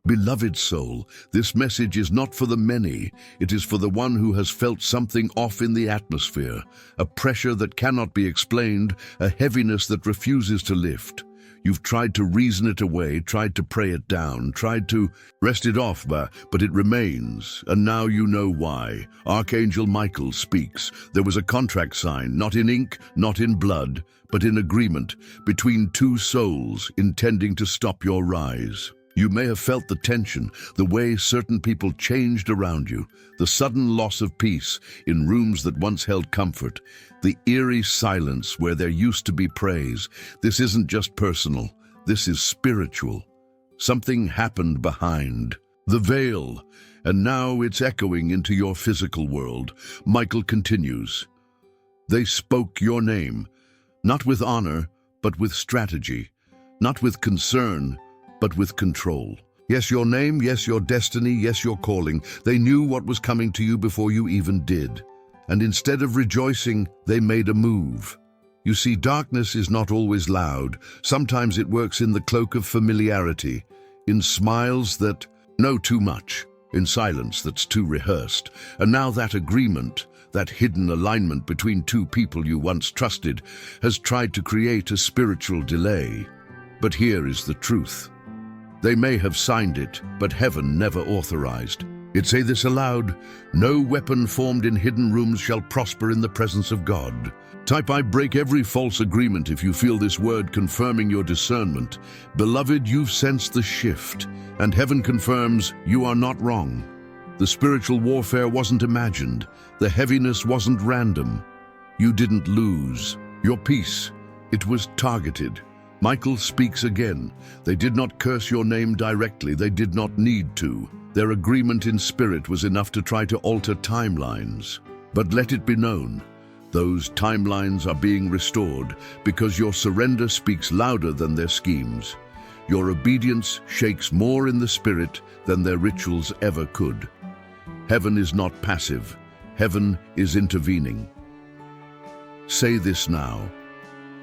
Beloved soul, this message is not for the many. It is for the one who has felt something off in the atmosphere, a pressure that cannot be explained, a heaviness that refuses to lift. You've tried to reason it away, tried to pray it down, tried to rest it off, but it remains, and now you know why. Archangel Michael speaks. There was a contract signed, not in ink, not in blood, but in agreement, between two souls intending to stop your rise. You may have felt the tension, the way certain people changed around you, the sudden loss of peace in rooms that once held comfort, the eerie silence where there used to be praise. This isn't just personal, this is spiritual. Something happened behind the veil, and now it's echoing into your physical world. Michael continues. They spoke your name, not with honor, but with strategy, not with concern, but with control. Yes, your name, yes, your destiny, yes, your calling. They knew what was coming to you before you even did. And instead of rejoicing, they made a move. You see, darkness is not always loud. Sometimes it works in the cloak of familiarity, in smiles that know too much, in silence that's too rehearsed. And now that agreement, that hidden alignment between two people you once trusted, has tried to create a spiritual delay. But here is the truth. They may have signed it, but heaven never authorized. It say this aloud, no weapon formed in hidden rooms shall prosper in the presence of God. Type I break every false agreement if you feel this word confirming your discernment. Beloved, you've sensed the shift, and heaven confirms you are not wrong. The spiritual warfare wasn't imagined. The heaviness wasn't random. You didn't lose your peace. It was targeted. Michael speaks again. They did not curse your name directly. They did not need to. Their agreement in spirit was enough to try to alter timelines. But let it be known, those timelines are being restored because your surrender speaks louder than their schemes. Your obedience shakes more in the spirit than their rituals ever could. Heaven is not passive. Heaven is intervening. Say this now.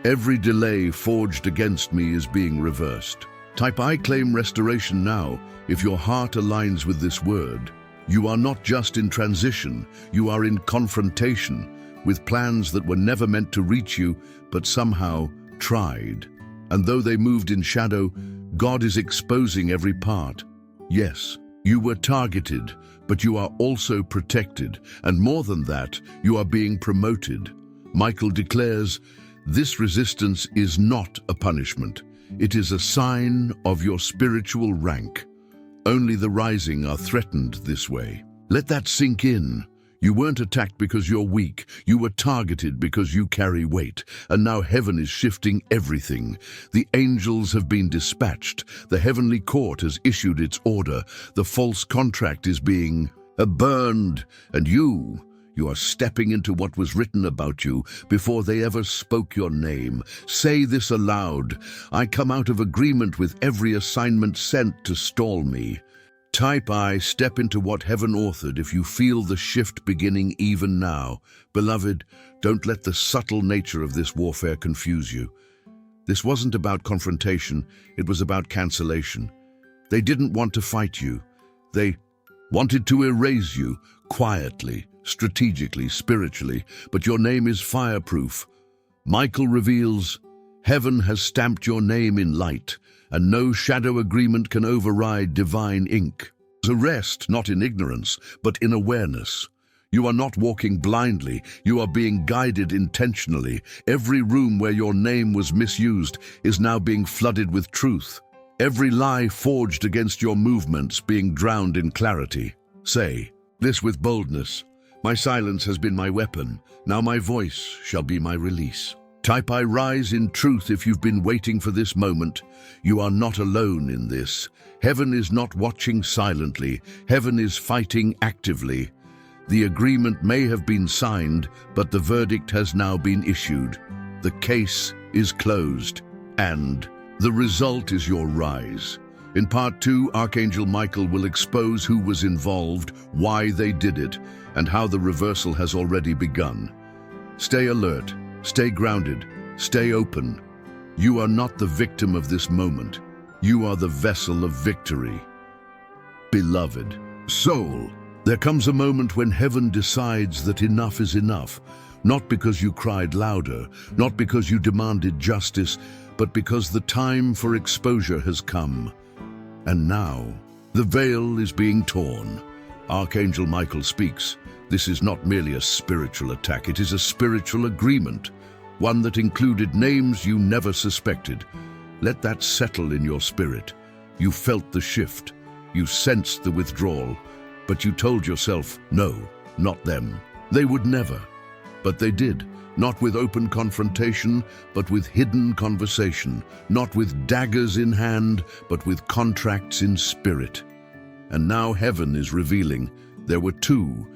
Every delay forged against me is being reversed. Type I claim restoration now if your heart aligns with this word. You are not just in transition, you are in confrontation with plans that were never meant to reach you, but somehow tried. And though they moved in shadow, God is exposing every part. Yes, you were targeted, but you are also protected. And more than that, you are being promoted. Michael declares, this resistance is not a punishment. It is a sign of your spiritual rank. Only the rising are threatened this way. Let that sink in. You weren't attacked because you're weak. You were targeted because you carry weight. And now heaven is shifting everything. The angels have been dispatched. The heavenly court has issued its order. The false contract is being burned. And you are stepping into what was written about you before they ever spoke your name. Say this aloud. I come out of agreement with every assignment sent to stall me. Type I step into what heaven authored if you feel the shift beginning even now. Beloved, don't let the subtle nature of this warfare confuse you. This wasn't about confrontation, it was about cancellation. They didn't want to fight you. They wanted to erase you quietly, strategically, spiritually, but your name is fireproof. Michael reveals, heaven has stamped your name in light, and no shadow agreement can override divine ink. There's a rest, not in ignorance, but in awareness. You are not walking blindly, you are being guided intentionally. Every room where your name was misused is now being flooded with truth. Every lie forged against your movements being drowned in clarity. Say this with boldness. My silence has been my weapon. Now my voice shall be my release. Type I rise in truth if you've been waiting for this moment. You are not alone in this. Heaven is not watching silently. Heaven is fighting actively. The agreement may have been signed, but the verdict has now been issued. The case is closed, and the result is your rise. In part 2, Archangel Michael will expose who was involved, why they did it, and how the reversal has already begun. Stay alert, stay grounded, stay open. You are not the victim of this moment. You are the vessel of victory. Beloved soul, there comes a moment when heaven decides that enough is enough, not because you cried louder, not because you demanded justice, but because the time for exposure has come. And now, the veil is being torn. Archangel Michael speaks. This is not merely a spiritual attack, it is a spiritual agreement, one that included names you never suspected. Let that settle in your spirit. You felt the shift, you sensed the withdrawal, but you told yourself, no, not them. They would never. But they did, not with open confrontation, but with hidden conversation, not with daggers in hand, but with contracts in spirit. And now heaven is revealing there were two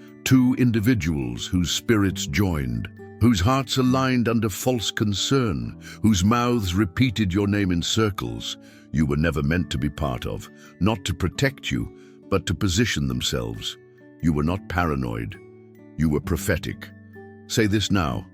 individuals whose spirits joined, whose hearts aligned under false concern, whose mouths repeated your name in circles you were never meant to be part of, not to protect you, but to position themselves. You were not paranoid. You were prophetic. Say this now.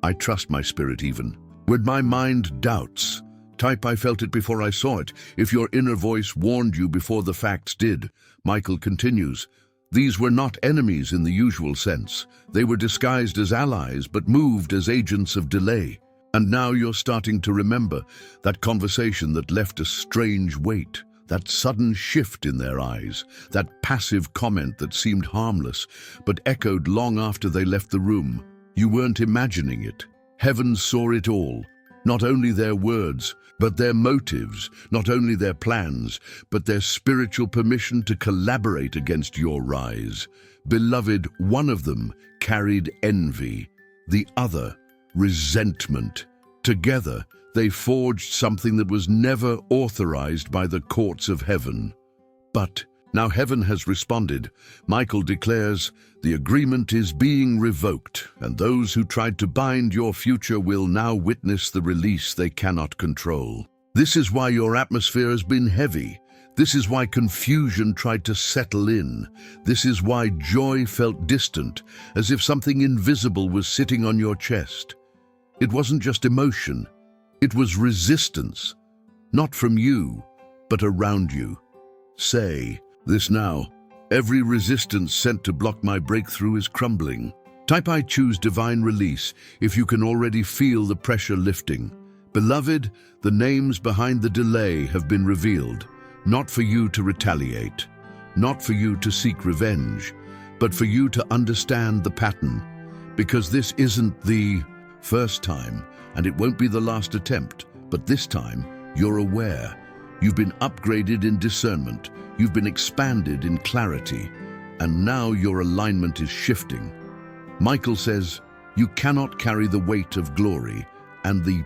I trust my spirit even. When my mind doubts, type I felt it before I saw it. If your inner voice warned you before the facts did. Michael continues. These were not enemies in the usual sense. They were disguised as allies, but moved as agents of delay. And now you're starting to remember that conversation that left a strange weight, that sudden shift in their eyes, that passive comment that seemed harmless, but echoed long after they left the room. You weren't imagining it. Heaven saw it all. Not only their words, but their motives, not only their plans, but their spiritual permission to collaborate against your rise. Beloved, one of them carried envy, the other resentment. Together, they forged something that was never authorized by the courts of heaven. But now heaven has responded. Michael declares, the agreement is being revoked, and those who tried to bind your future will now witness the release they cannot control. This is why your atmosphere has been heavy. This is why confusion tried to settle in. This is why joy felt distant, as if something invisible was sitting on your chest. It wasn't just emotion. It was resistance, not from you, but around you. Say this now. Every resistance sent to block my breakthrough is crumbling. Type I choose divine release if you can already feel the pressure lifting. Beloved, the names behind the delay have been revealed, not for you to retaliate, not for you to seek revenge, but for you to understand the pattern. Because this isn't the first time, and it won't be the last attempt, but this time you're aware. You've been upgraded in discernment, you've been expanded in clarity, and now your alignment is shifting. Michael says, you cannot carry the weight of glory and the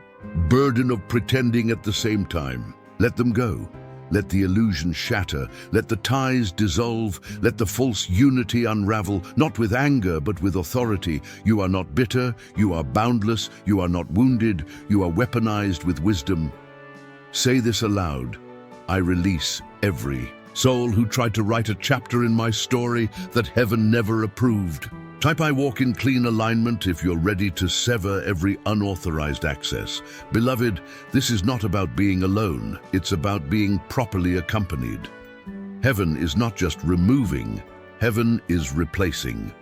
burden of pretending at the same time. Let them go. Let the illusion shatter. Let the ties dissolve. Let the false unity unravel, not with anger, but with authority. You are not bitter. You are boundless. You are not wounded. You are weaponized with wisdom. Say this aloud. I release every soul who tried to write a chapter in my story that heaven never approved. Type I walk in clean alignment if you're ready to sever every unauthorized access. Beloved, this is not about being alone. It's about being properly accompanied. Heaven is not just removing, heaven is replacing.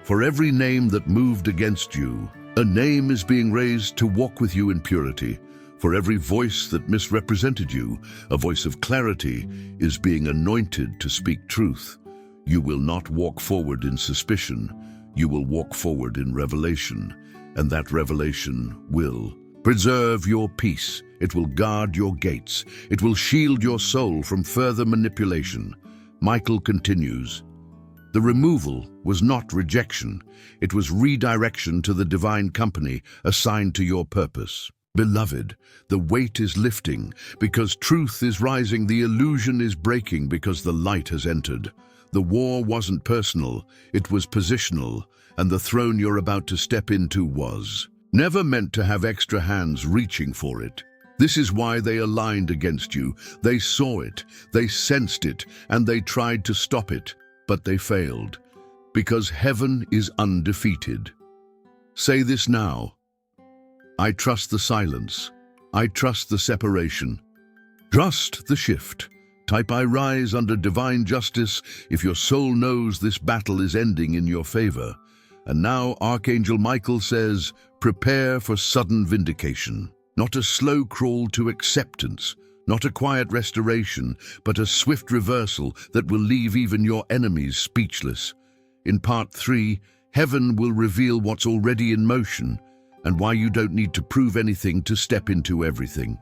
For every name that moved against you, a name is being raised to walk with you in purity. For every voice that misrepresented you, a voice of clarity is being anointed to speak truth. You will not walk forward in suspicion. You will walk forward in revelation, and that revelation will preserve your peace. It will guard your gates. It will shield your soul from further manipulation. Michael continues, the removal was not rejection. It was redirection to the divine company assigned to your purpose. Beloved, the weight is lifting because truth is rising. The illusion is breaking because the light has entered. The war wasn't personal, it was positional, and the throne you're about to step into was never meant to have extra hands reaching for it. This is why they aligned against you. They saw it, they sensed it, and they tried to stop it, but they failed. Because heaven is undefeated. Say this now. I trust the silence. I trust the separation. Trust the shift. Type I rise under divine justice if your soul knows this battle is ending in your favor. And now Archangel Michael says, prepare for sudden vindication. Not a slow crawl to acceptance, not a quiet restoration, but a swift reversal that will leave even your enemies speechless. In part 3, heaven will reveal what's already in motion and why you don't need to prove anything to step into everything.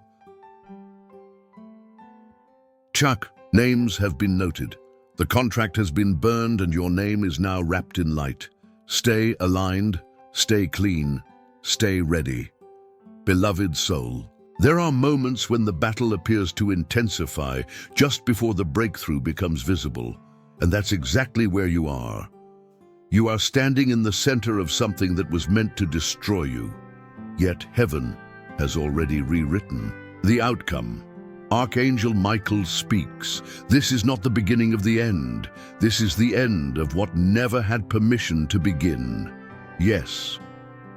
Chuck, names have been noted. The contract has been burned and your name is now wrapped in light. Stay aligned, stay clean, stay ready. Beloved soul, there are moments when the battle appears to intensify just before the breakthrough becomes visible, and that's exactly where you are. You are standing in the center of something that was meant to destroy you, yet heaven has already rewritten the outcome. Archangel Michael speaks. This is not the beginning of the end. This is the end of what never had permission to begin. Yes,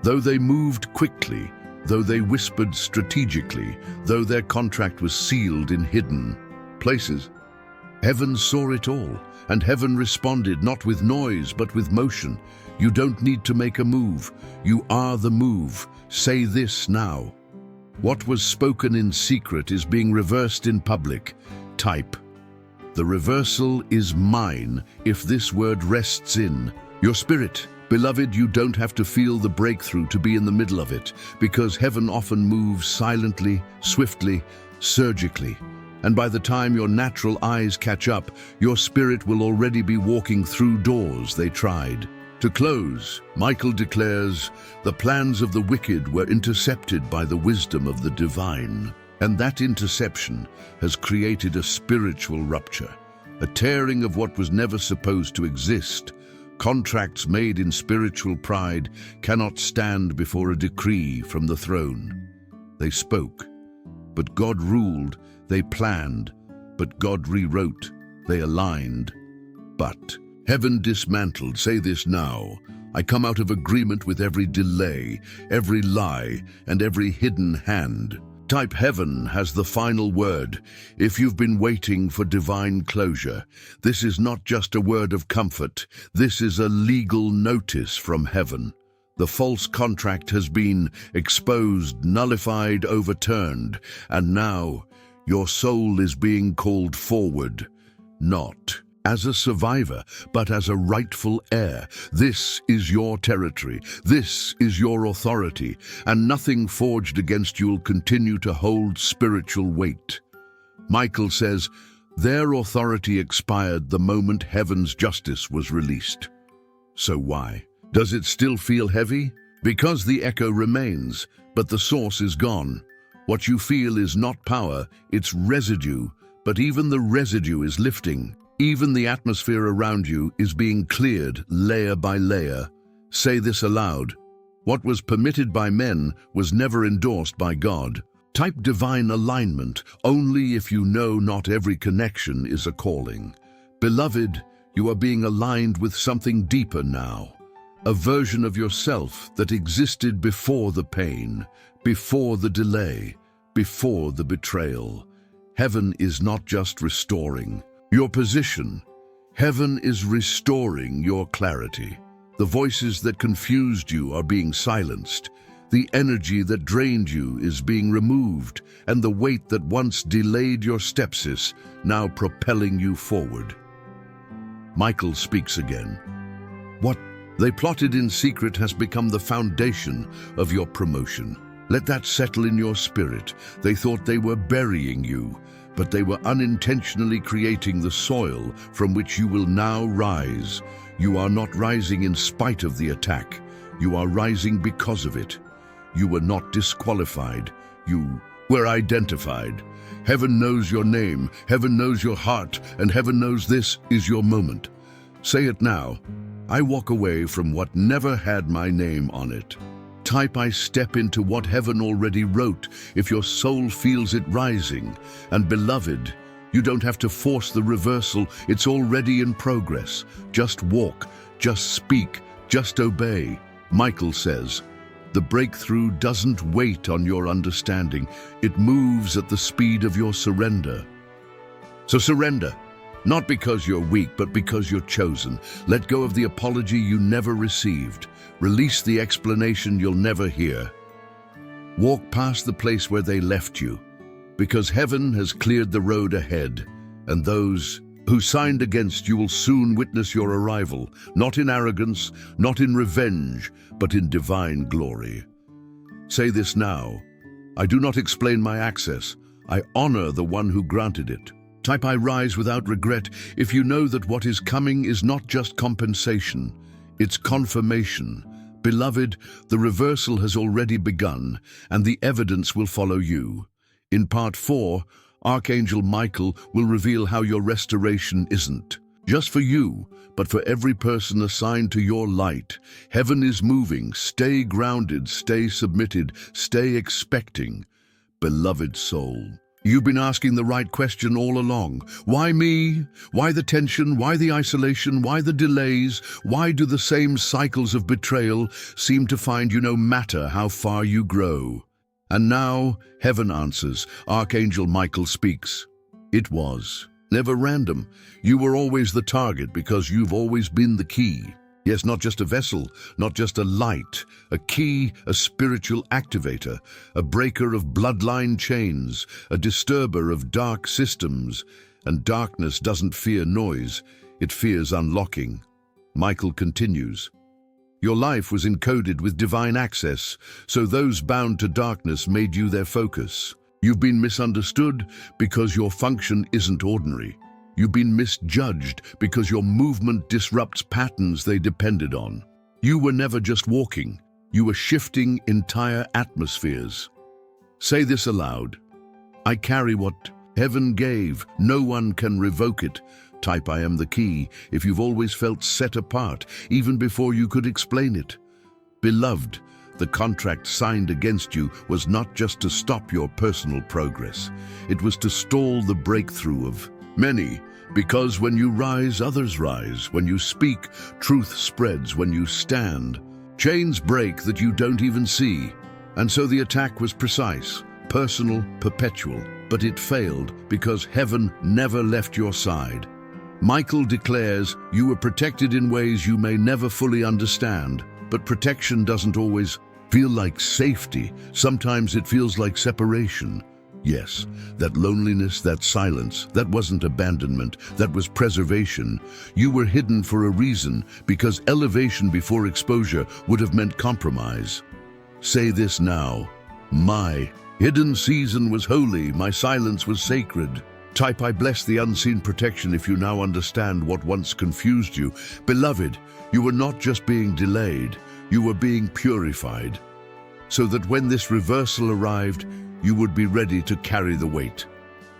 though they moved quickly, though they whispered strategically, though their contract was sealed in hidden places, heaven saw it all, and heaven responded not with noise but with motion. You don't need to make a move. You are the move. Say this now. What was spoken in secret is being reversed in public. Type. The reversal is mine if this word rests in your spirit. Beloved, you don't have to feel the breakthrough to be in the middle of it, because heaven often moves silently, swiftly, surgically. And by the time your natural eyes catch up, your spirit will already be walking through doors they tried to close. Michael declares, the plans of the wicked were intercepted by the wisdom of the divine. And that interception has created a spiritual rupture, a tearing of what was never supposed to exist. Contracts made in spiritual pride cannot stand before a decree from the throne. They spoke, but God ruled. They planned, but God rewrote. They aligned, but heaven dismantled. Say this now. I come out of agreement with every delay, every lie, and every hidden hand. Type heaven has the final word. If you've been waiting for divine closure, this is not just a word of comfort. This is a legal notice from heaven. The false contract has been exposed, nullified, overturned, and now your soul is being called forward, not as a survivor, but as a rightful heir. This is your territory. This is your authority, and nothing forged against you will continue to hold spiritual weight. Michael says, their authority expired the moment heaven's justice was released. So why? Does it still feel heavy? Because the echo remains, but the source is gone. What you feel is not power, it's residue, but even the residue is lifting. Even the atmosphere around you is being cleared layer by layer. Say this aloud. What was permitted by men was never endorsed by God. Type divine alignment only if you know not every connection is a calling. Beloved, you are being aligned with something deeper now. A version of yourself that existed before the pain, before the delay, before the betrayal. Heaven is not just restoring your position. Heaven is restoring your clarity. The voices that confused you are being silenced. The energy that drained you is being removed, and the weight that once delayed your steps is now propelling you forward. Michael speaks again. What they plotted in secret has become the foundation of your promotion. Let that settle in your spirit. They thought they were burying you, but they were unintentionally creating the soil from which you will now rise. You are not rising in spite of the attack. You are rising because of it. You were not disqualified. You were identified. Heaven knows your name, heaven knows your heart, and heaven knows this is your moment. Say it now. I walk away from what never had my name on it. Type I step into what heaven already wrote if your soul feels it rising. And beloved, you don't have to force the reversal. It's already in progress. Just walk, just speak, just obey. Michael says, the breakthrough doesn't wait on your understanding. It moves at the speed of your surrender. So surrender, not because you're weak, but because you're chosen. Let go of the apology you never received. Release the explanation you'll never hear. Walk past the place where they left you, because heaven has cleared the road ahead, and those who signed against you will soon witness your arrival, not in arrogance, not in revenge, but in divine glory. Say this now: I do not explain my access. I honor the one who granted it. Type I rise without regret if you know that what is coming is not just compensation, it's confirmation. Beloved, the reversal has already begun, and the evidence will follow you. In part 4, Archangel Michael will reveal how your restoration isn't just for you, but for every person assigned to your light. Heaven is moving. Stay grounded, stay submitted, stay expecting. Beloved soul, you've been asking the right question all along. Why me? Why the tension? Why the isolation? Why the delays? Why do the same cycles of betrayal seem to find you no matter how far you grow? And now, heaven answers. Archangel Michael speaks. It was never random. You were always the target because you've always been the key. Yes, not just a vessel, not just a light, a key, a spiritual activator, a breaker of bloodline chains, a disturber of dark systems. And darkness doesn't fear noise, it fears unlocking. Michael continues. Your life was encoded with divine access, so those bound to darkness made you their focus. You've been misunderstood because your function isn't ordinary. You've been misjudged because your movement disrupts patterns they depended on. You were never just walking, you were shifting entire atmospheres. Say this aloud. I carry what heaven gave. No one can revoke it. Type I am the key if you've always felt set apart, even before you could explain it. Beloved, the contract signed against you was not just to stop your personal progress. It was to stall the breakthrough of many, because when you rise, others rise. When you speak, truth spreads. When you stand, chains break that you don't even see. And so the attack was precise, personal, perpetual, but it failed because heaven never left your side. Michael declares you were protected in ways you may never fully understand, but protection doesn't always feel like safety. Sometimes it feels like separation. Yes, that loneliness, that silence, that wasn't abandonment, that was preservation. You were hidden for a reason, because elevation before exposure would have meant compromise. Say this now. My hidden season was holy, my silence was sacred. Type I bless the unseen protection if you now understand what once confused you. Beloved, you were not just being delayed, you were being purified, so that when this reversal arrived, you would be ready to carry the weight.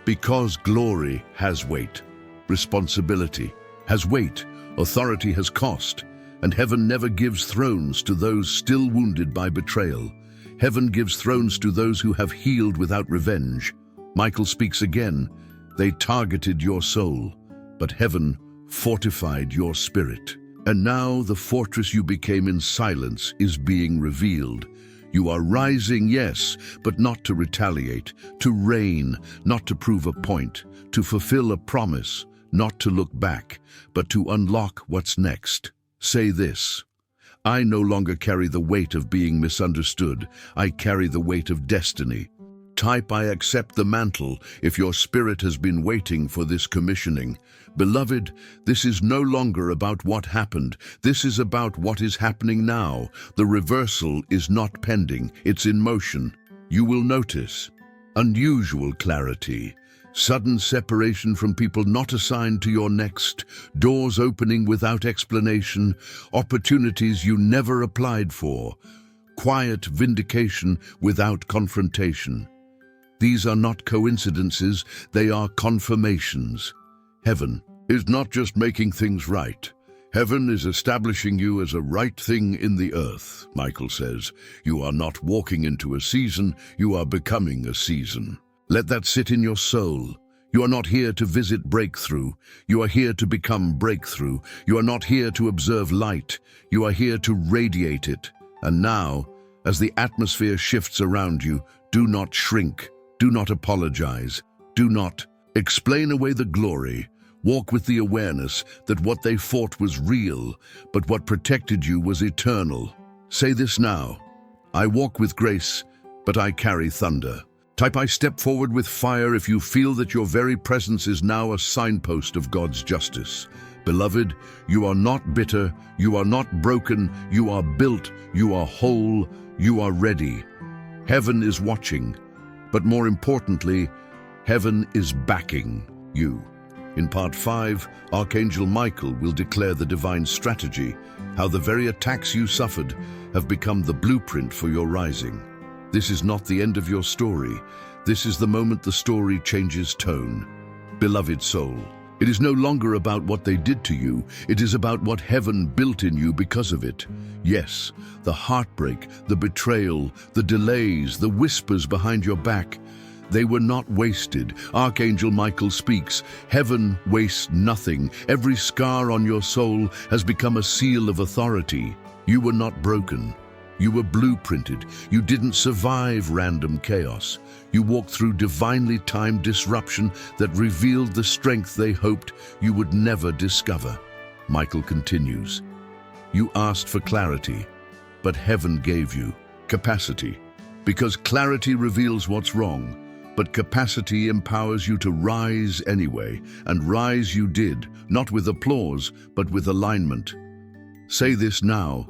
Because glory has weight, responsibility has weight, authority has cost, and heaven never gives thrones to those still wounded by betrayal. Heaven gives thrones to those who have healed without revenge. Michael speaks again. They targeted your soul, but heaven fortified your spirit. And now the fortress you became in silence is being revealed. You are rising, yes, but not to retaliate, to reign, not to prove a point, to fulfill a promise, not to look back, but to unlock what's next. Say this. I no longer carry the weight of being misunderstood. I carry the weight of destiny. Type I accept the mantle if your spirit has been waiting for this commissioning. Beloved, this is no longer about what happened. This is about what is happening now. The reversal is not pending, it's in motion. You will notice unusual clarity, sudden separation from people not assigned to your next, doors opening without explanation, opportunities you never applied for, quiet vindication without confrontation. These are not coincidences, they are confirmations. Heaven is not just making things right. Heaven is establishing you as a right thing in the earth. Michael says, you are not walking into a season, you are becoming a season. Let that sit in your soul. You are not here to visit breakthrough. You are here to become breakthrough. You are not here to observe light. You are here to radiate it. And now, as the atmosphere shifts around you, do not shrink. Do not apologize. Do not Explain away the glory. Walk with the awareness that what they fought was real, but what protected you was eternal. Say this now. I walk with grace, but I carry thunder. Type I step forward with fire if you feel that your very presence is now a signpost of God's justice. Beloved, you are not bitter, you are not broken, you are built, you are whole, you are ready. Heaven is watching, but more importantly, heaven is backing you. In part 5, Archangel Michael will declare the divine strategy, how the very attacks you suffered have become the blueprint for your rising. This is not the end of your story. This is the moment the story changes tone. Beloved soul, it is no longer about what they did to you. It is about what heaven built in you because of it. Yes, the heartbreak, the betrayal, the delays, the whispers behind your back, they were not wasted. Archangel Michael speaks. Heaven wastes nothing. Every scar on your soul has become a seal of authority. You were not broken. You were blueprinted. You didn't survive random chaos. You walked through divinely timed disruption that revealed the strength they hoped you would never discover. Michael continues. You asked for clarity, but heaven gave you capacity. Because clarity reveals what's wrong, but capacity empowers you to rise anyway, and rise you did, not with applause, but with alignment. Say this now.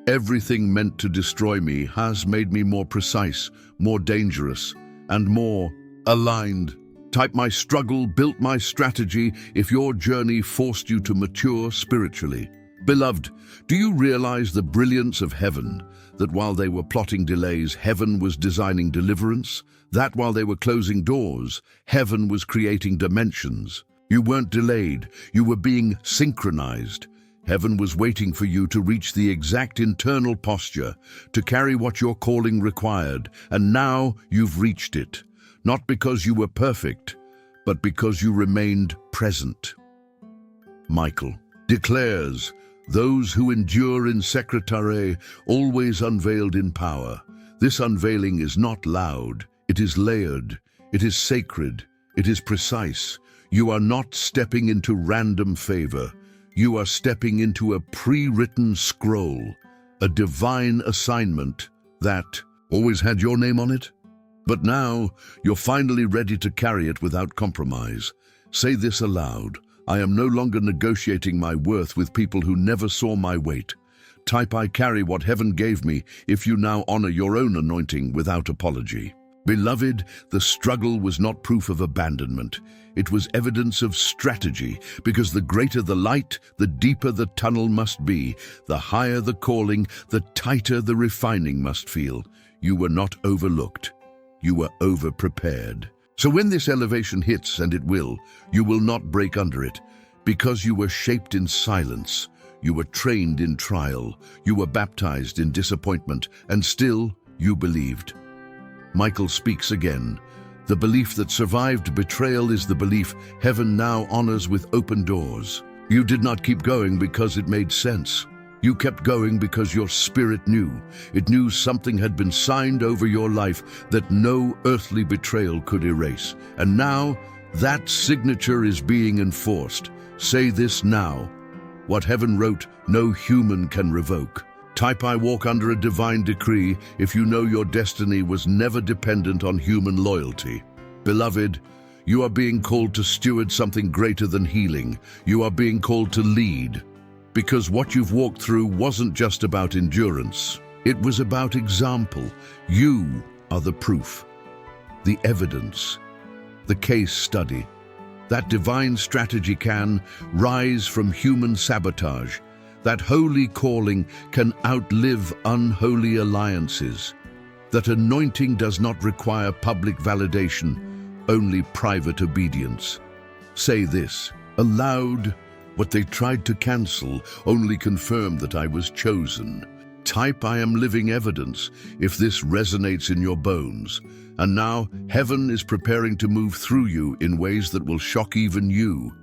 Everything meant to destroy me has made me more precise, more dangerous, and more aligned. Type my struggle built my strategy if your journey forced you to mature spiritually. Beloved, do you realize the brilliance of heaven? That while they were plotting delays, heaven was designing deliverance? That while they were closing doors, heaven was creating dimensions? You weren't delayed, you were being synchronized. Heaven was waiting for you to reach the exact internal posture, to carry what your calling required, and now you've reached it. Not because you were perfect, but because you remained present. Michael declares, those who endure in secretare always unveiled in power. This unveiling is not loud, it is layered, it is sacred, it is precise. You are not stepping into random favor. You are stepping into a pre-written scroll, a divine assignment that always had your name on it. But now you're finally ready to carry it without compromise. Say this aloud. I am no longer negotiating my worth with people who never saw my weight. Type I carry what heaven gave me if you now honor your own anointing without apology. Beloved, the struggle was not proof of abandonment. It was evidence of strategy, because the greater the light, the deeper the tunnel must be. The higher the calling, the tighter the refining must feel. You were not overlooked. You were over-prepared. So when this elevation hits, and it will, you will not break under it, because you were shaped in silence. You were trained in trial. You were baptized in disappointment, and still you believed. Michael speaks again. The belief that survived betrayal is the belief heaven now honors with open doors. You did not keep going because it made sense. You kept going because your spirit knew. It knew something had been signed over your life that no earthly betrayal could erase. And now, that signature is being enforced. Say this now. What heaven wrote, no human can revoke. Type I walk under a divine decree if you know your destiny was never dependent on human loyalty. Beloved, you are being called to steward something greater than healing. You are being called to lead. Because what you've walked through wasn't just about endurance. It was about example. You are the proof, the evidence, the case study. That divine strategy can rise from human sabotage. That holy calling can outlive unholy alliances. That anointing does not require public validation, only private obedience. Say this aloud. What they tried to cancel only confirmed that I was chosen. Type I am living evidence if this resonates in your bones. And now heaven is preparing to move through you in ways that will shock even you.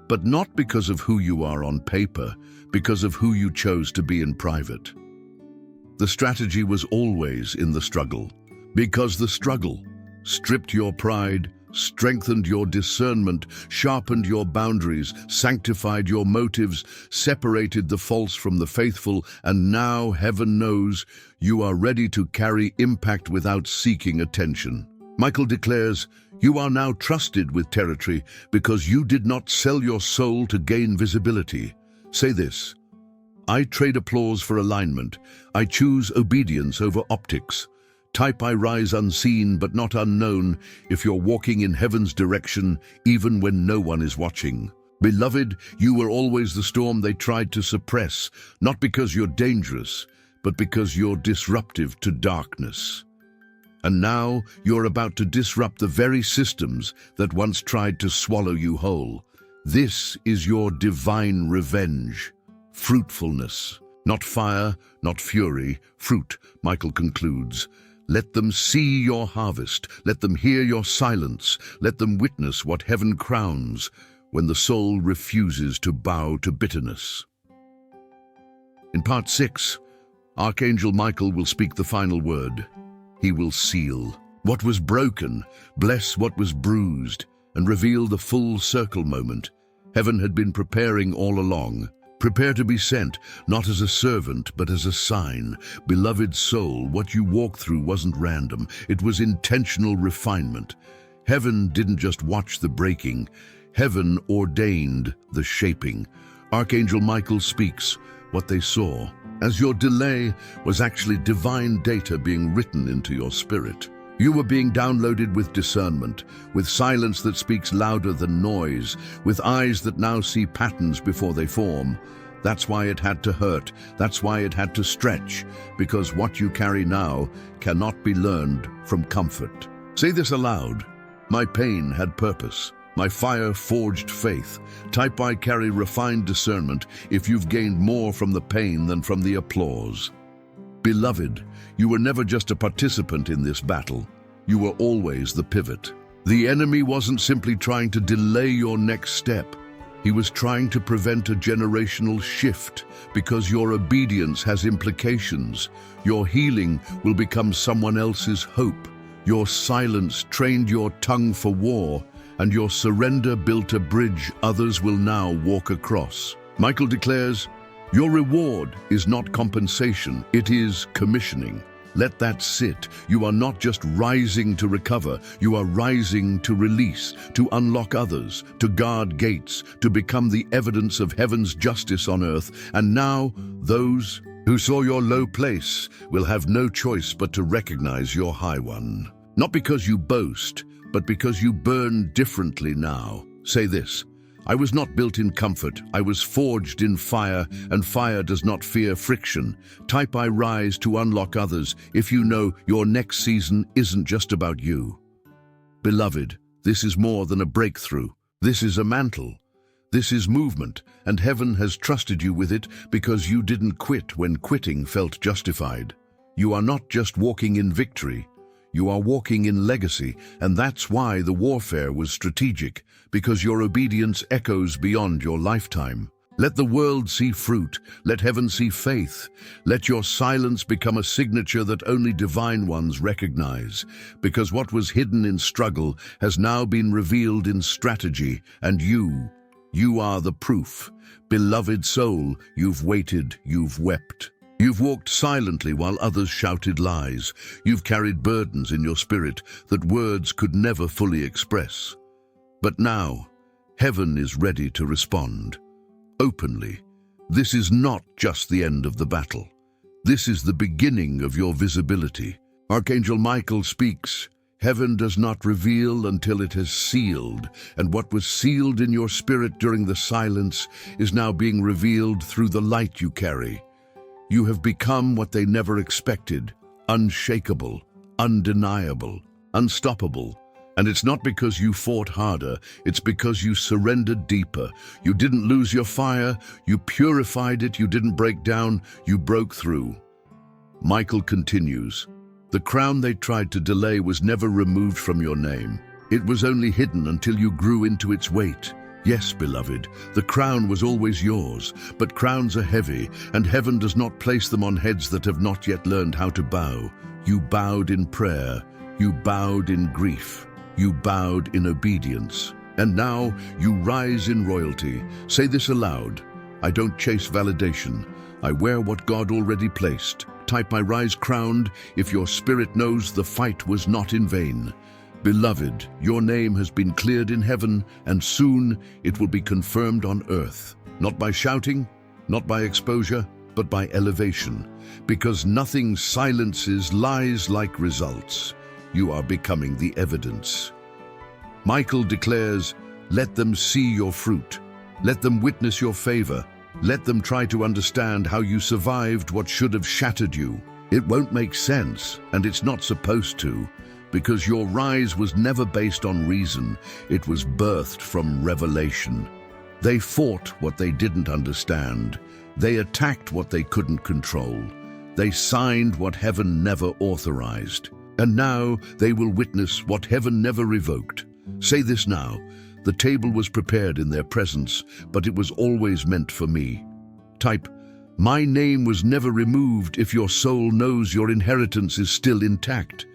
But not because of who you are on paper, because of who you chose to be in private. The strategy was always in the struggle, because the struggle stripped your pride, strengthened your discernment, sharpened your boundaries, sanctified your motives, separated the false from the faithful, and now, heaven knows, you are ready to carry impact without seeking attention. Michael declares, "You are now trusted with territory because you did not sell your soul to gain visibility." Say this: I trade applause for alignment. I choose obedience over optics. Type I rise unseen but not unknown if you're walking in heaven's direction even when no one is watching. Beloved, you were always the storm they tried to suppress, not because you're dangerous, but because you're disruptive to darkness. And now you're about to disrupt the very systems that once tried to swallow you whole. This is your divine revenge. Fruitfulness, not fire, not fury, fruit, Michael concludes. Let them see your harvest, let them hear your silence, let them witness what heaven crowns when the soul refuses to bow to bitterness. In part 6, Archangel Michael will speak the final word. He will seal what was broken, bless what was bruised, and reveal the full circle moment heaven had been preparing all along. Prepare to be sent, not as a servant, but as a sign. Beloved soul, what you walked through wasn't random. It was intentional refinement. Heaven didn't just watch the breaking. Heaven ordained the shaping. Archangel Michael speaks what they saw, as your delay was actually divine data being written into your spirit. You were being downloaded with discernment, with silence that speaks louder than noise, with eyes that now see patterns before they form. That's why it had to hurt. That's why it had to stretch, because what you carry now cannot be learned from comfort. Say this aloud. My pain had purpose. My fire forged faith. Type I carry refined discernment if you've gained more from the pain than from the applause. Beloved, you were never just a participant in this battle. You were always the pivot. The enemy wasn't simply trying to delay your next step. He was trying to prevent a generational shift, because your obedience has implications. Your healing will become someone else's hope. Your silence trained your tongue for war, and your surrender built a bridge others will now walk across. Michael declares, your reward is not compensation, it is commissioning. Let that sit. You are not just rising to recover, you are rising to release, to unlock others, to guard gates, to become the evidence of heaven's justice on earth. And now, those who saw your low place will have no choice but to recognize your high one. Not because you boast, but because you burn differently now. Say this: I was not built in comfort, I was forged in fire, and fire does not fear friction. Type I rise to unlock others if you know your next season isn't just about you. Beloved, this is more than a breakthrough. This is a mantle. This is movement, and heaven has trusted you with it because you didn't quit when quitting felt justified. You are not just walking in victory, you are walking in legacy, and that's why the warfare was strategic, because your obedience echoes beyond your lifetime. Let the world see fruit, let heaven see faith. Let your silence become a signature that only divine ones recognize, because what was hidden in struggle has now been revealed in strategy, and you are the proof. Beloved soul, you've waited, you've wept. You've walked silently while others shouted lies. You've carried burdens in your spirit that words could never fully express. But now, heaven is ready to respond. Openly. This is not just the end of the battle. This is the beginning of your visibility. Archangel Michael speaks. Heaven does not reveal until it has sealed, and what was sealed in your spirit during the silence is now being revealed through the light you carry. You have become what they never expected, unshakable, undeniable, unstoppable. And it's not because you fought harder, it's because you surrendered deeper. You didn't lose your fire, you purified it, you didn't break down, you broke through. Michael continues, the crown they tried to delay was never removed from your name. It was only hidden until you grew into its weight. Yes, beloved, the crown was always yours, but crowns are heavy, and heaven does not place them on heads that have not yet learned how to bow. You bowed in prayer, you bowed in grief, You bowed in obedience. And now you rise in royalty. Say this aloud. I don't chase validation. I wear what God already placed. Type I rise crowned if your spirit knows the fight was not in vain. Beloved, your name has been cleared in heaven, and soon it will be confirmed on earth. Not by shouting, not by exposure, but by elevation. Because nothing silences lies like results. You are becoming the evidence. Michael declares, let them see your fruit. Let them witness your favor. Let them try to understand how you survived what should have shattered you. It won't make sense, and it's not supposed to, because your rise was never based on reason. It was birthed from revelation. They fought what they didn't understand. They attacked what they couldn't control. They signed what heaven never authorized. And now they will witness what heaven never revoked. Say this now. The table was prepared in their presence, but it was always meant for me. Type, my name was never removed if your soul knows your inheritance is still intact.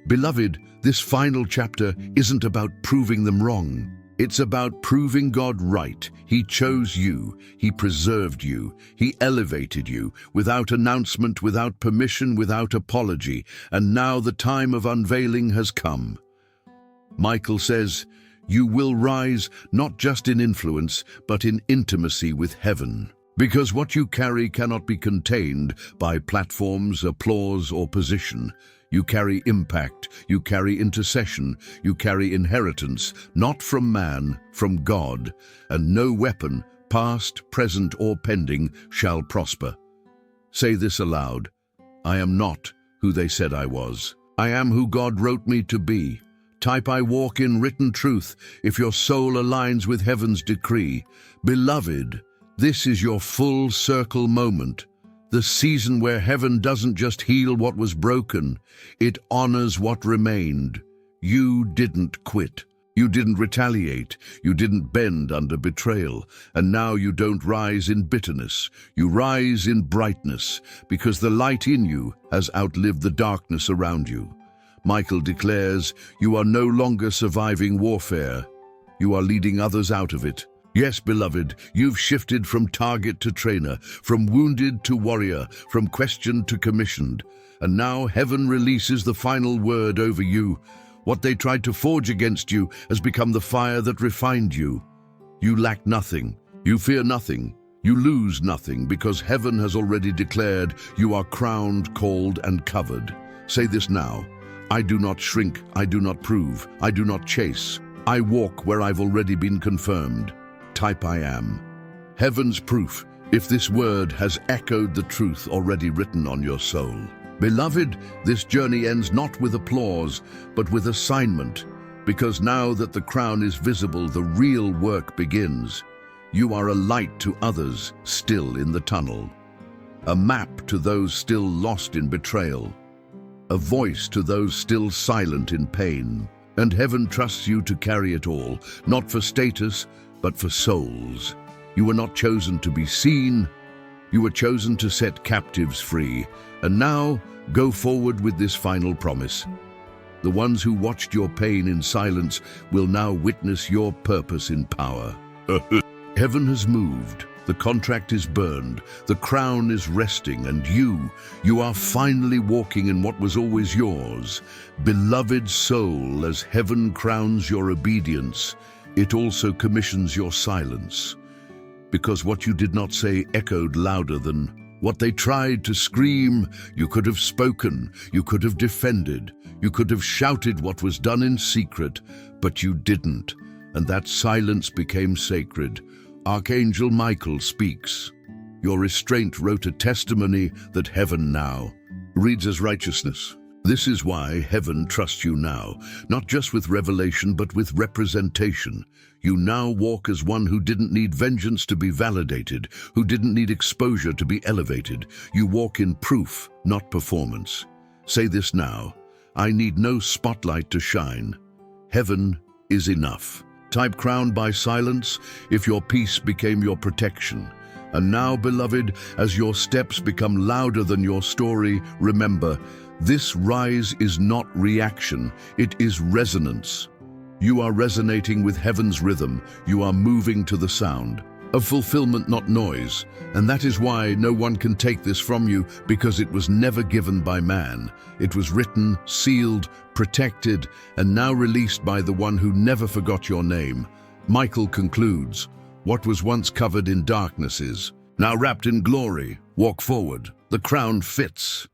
Beloved, this final chapter isn't about proving them wrong. It's about proving God right. He chose you. He preserved you. He elevated you without announcement, without permission, without apology. And now the time of unveiling has come. Michael says, you will rise not just in influence, but in intimacy with heaven. Because what you carry cannot be contained by platforms, applause, or position. You carry impact, you carry intercession, you carry inheritance, not from man, from God. And no weapon, past, present, or pending, shall prosper. Say this aloud. I am not who they said I was. I am who God wrote me to be. Type I walk in written truth if your soul aligns with heaven's decree. Beloved, this is your full circle moment. The season where heaven doesn't just heal what was broken, it honors what remained. You didn't quit. You didn't retaliate. You didn't bend under betrayal. And now you don't rise in bitterness. You rise in brightness, because the light in you has outlived the darkness around you. Michael declares, you are no longer surviving warfare. You are leading others out of it. Yes, beloved, you've shifted from target to trainer, from wounded to warrior, from questioned to commissioned. And now heaven releases the final word over you. What they tried to forge against you has become the fire that refined you. You lack nothing. You fear nothing. You lose nothing, because heaven has already declared you are crowned, called, and covered. Say this now. I do not shrink, I do not prove, I do not chase. I walk where I've already been confirmed. Type I am. Heaven's proof, if this word has echoed the truth already written on your soul. Beloved, this journey ends not with applause, but with assignment, because now that the crown is visible, the real work begins. You are a light to others still in the tunnel, a map to those still lost in betrayal, a voice to those still silent in pain. And heaven trusts you to carry it all, not for status, but for souls. You were not chosen to be seen. You were chosen to set captives free. And now, go forward with this final promise. The ones who watched your pain in silence will now witness your purpose in power. Heaven has moved. The contract is burned, the crown is resting, and you are finally walking in what was always yours. Beloved soul, as heaven crowns your obedience, it also commissions your silence. Because what you did not say echoed louder than what they tried to scream. You could have spoken, you could have defended, you could have shouted what was done in secret, but you didn't, and that silence became sacred. Archangel Michael speaks. Your restraint wrote a testimony that heaven now reads as righteousness. This is why heaven trusts you now, not just with revelation, but with representation. You now walk as one who didn't need vengeance to be validated, who didn't need exposure to be elevated. You walk in proof, not performance. Say this now. I need no spotlight to shine. Heaven is enough. Type crowned by silence if your peace became your protection. And now, beloved, as your steps become louder than your story, remember, this rise is not reaction, it is resonance. You are resonating with heaven's rhythm. You are moving to the sound of fulfillment, not noise. And that is why no one can take this from you, because it was never given by man. It was written, sealed, protected, and now released by the one who never forgot your name. Michael concludes, what was once covered in darkness is now wrapped in glory. Walk forward. The crown fits.